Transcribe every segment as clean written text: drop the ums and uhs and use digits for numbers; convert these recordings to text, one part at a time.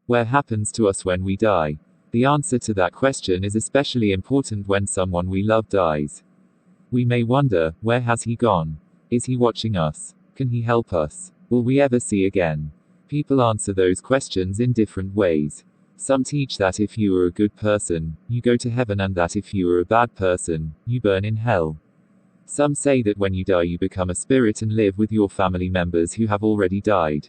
What happens to us when we die? The answer to that question is especially important when someone we love dies. We may wonder, where has he gone? Is he watching us? Can he help us? Will we ever see again? People answer those questions in different ways. Some teach that if you are a good person, you go to heaven, and that if you are a bad person, you burn in hell. Some say that when you die you become a spirit and live with your family members who have already died.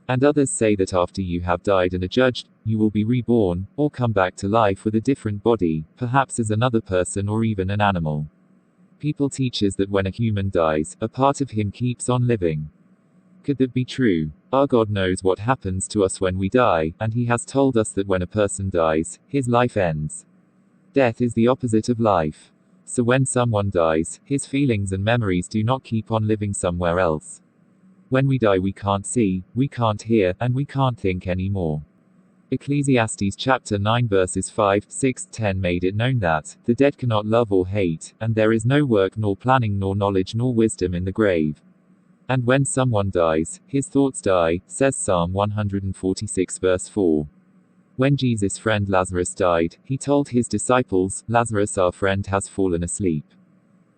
And others say that after you have died and are judged, you will be reborn, or come back to life with a different body, perhaps as another person or even an animal. People teaches that when a human dies, a part of him keeps on living. Could that be true? Our God knows what happens to us when we die, and He has told us that when a person dies, his life ends. Death is the opposite of life. So when someone dies, his feelings and memories do not keep on living somewhere else. When we die, we can't see, we can't hear, and we can't think anymore. Ecclesiastes chapter 9 verses 5, 6, 10 made it known that the dead cannot love or hate, and there is no work nor planning nor knowledge nor wisdom in the grave. And when someone dies, his thoughts die, says Psalm 146 verse 4. When Jesus' friend Lazarus died, he told his disciples, Lazarus our friend has fallen asleep.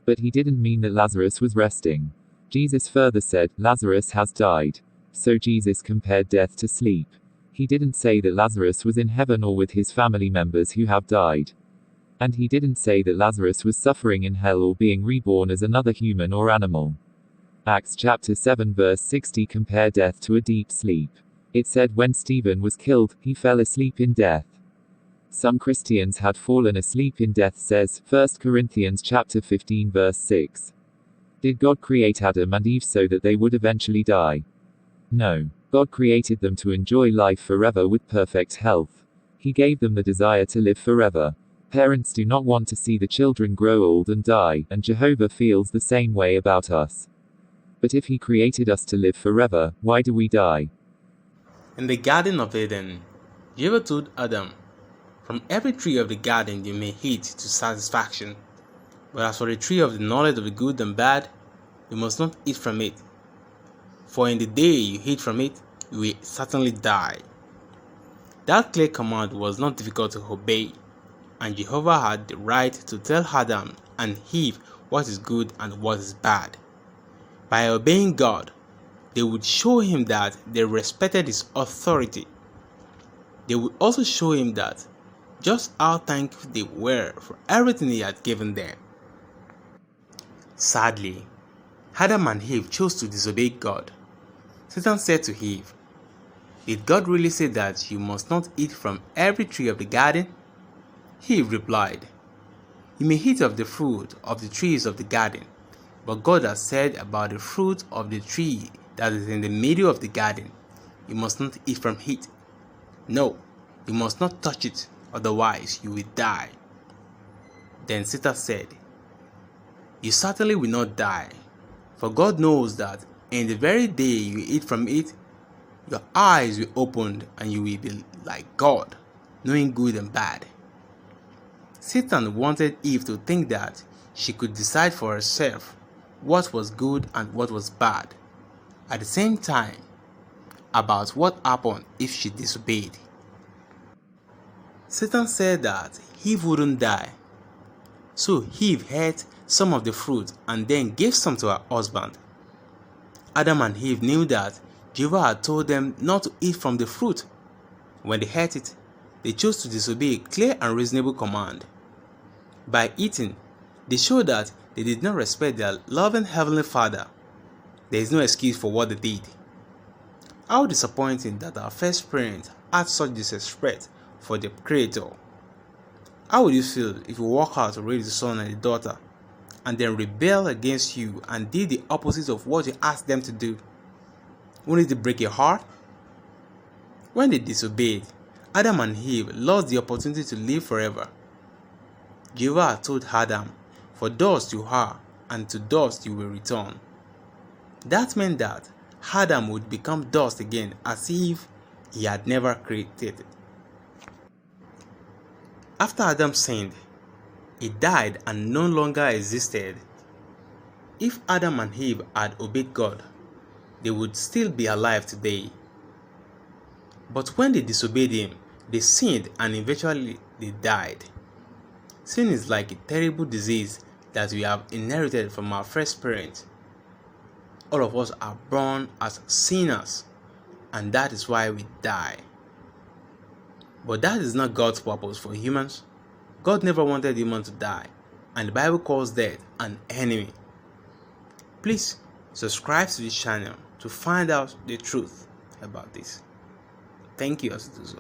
But he didn't mean that Lazarus was resting. Jesus further said, Lazarus has died. So Jesus compared death to sleep. He didn't say that Lazarus was in heaven or with his family members who have died. And he didn't say that Lazarus was suffering in hell or being reborn as another human or animal. Acts chapter 7 verse 60 compared death to a deep sleep. It said when Stephen was killed, he fell asleep in death. Some Christians had fallen asleep in death, says 1 Corinthians chapter 15 verse 6. Did God create Adam and Eve so that they would eventually die? No. God created them to enjoy life forever with perfect health. He gave them the desire to live forever. Parents do not want to see the children grow old and die, and Jehovah feels the same way about us. But if He created us to live forever, why do we die? In the Garden of Eden, Jehovah told Adam, from every tree of the garden you may eat to satisfaction. But as for the tree of the knowledge of the good and bad, you must not eat from it. For in the day you eat from it, you will certainly die. That clear command was not difficult to obey, and Jehovah had the right to tell Adam and Eve what is good and what is bad. By obeying God, they would show Him that they respected His authority. They would also show Him that just how thankful they were for everything He had given them. Sadly, Adam and Eve chose to disobey God. Satan said to Eve, did God really say that you must not eat from every tree of the garden? Eve replied, you may eat of the fruit of the trees of the garden, but God has said about the fruit of the tree that is in the middle of the garden, you must not eat from it. No, you must not touch it, otherwise you will die. Then Satan said, you certainly will not die, for God knows that in the very day you eat from it, your eyes will open and you will be like God, knowing good and bad. Satan wanted Eve to think that she could decide for herself what was good and what was bad, at the same time, about what happened if she disobeyed. Satan said that Eve wouldn't die, so Eve ate some of the fruit and then gave some to her husband. Adam and Eve knew that Jehovah had told them not to eat from the fruit. When they ate it, they chose to disobey a clear and reasonable command. By eating, they showed that they did not respect their loving Heavenly Father. There is no excuse for what they did. How disappointing that our first parents had such disrespect for their Creator. How would you feel if you walk out to raise a son and a daughter, and then rebel against you and did the opposite of what you asked them to do? Wouldn't it break your heart? When they disobeyed, Adam and Eve lost the opportunity to live forever. Jehovah told Adam, for dust you are, and to dust you will return. That meant that Adam would become dust again, as if he had never created. After Adam sinned, he died and no longer existed. If Adam and Eve had obeyed God, they would still be alive today. But when they disobeyed him, they sinned and eventually they died. Sin is like a terrible disease that we have inherited from our first parent. All of us are born as sinners, and that is why we die. But that is not God's purpose for humans. God never wanted humans to die, and the Bible calls death an enemy. Please subscribe to this channel to find out the truth about this. Thank you, as it is.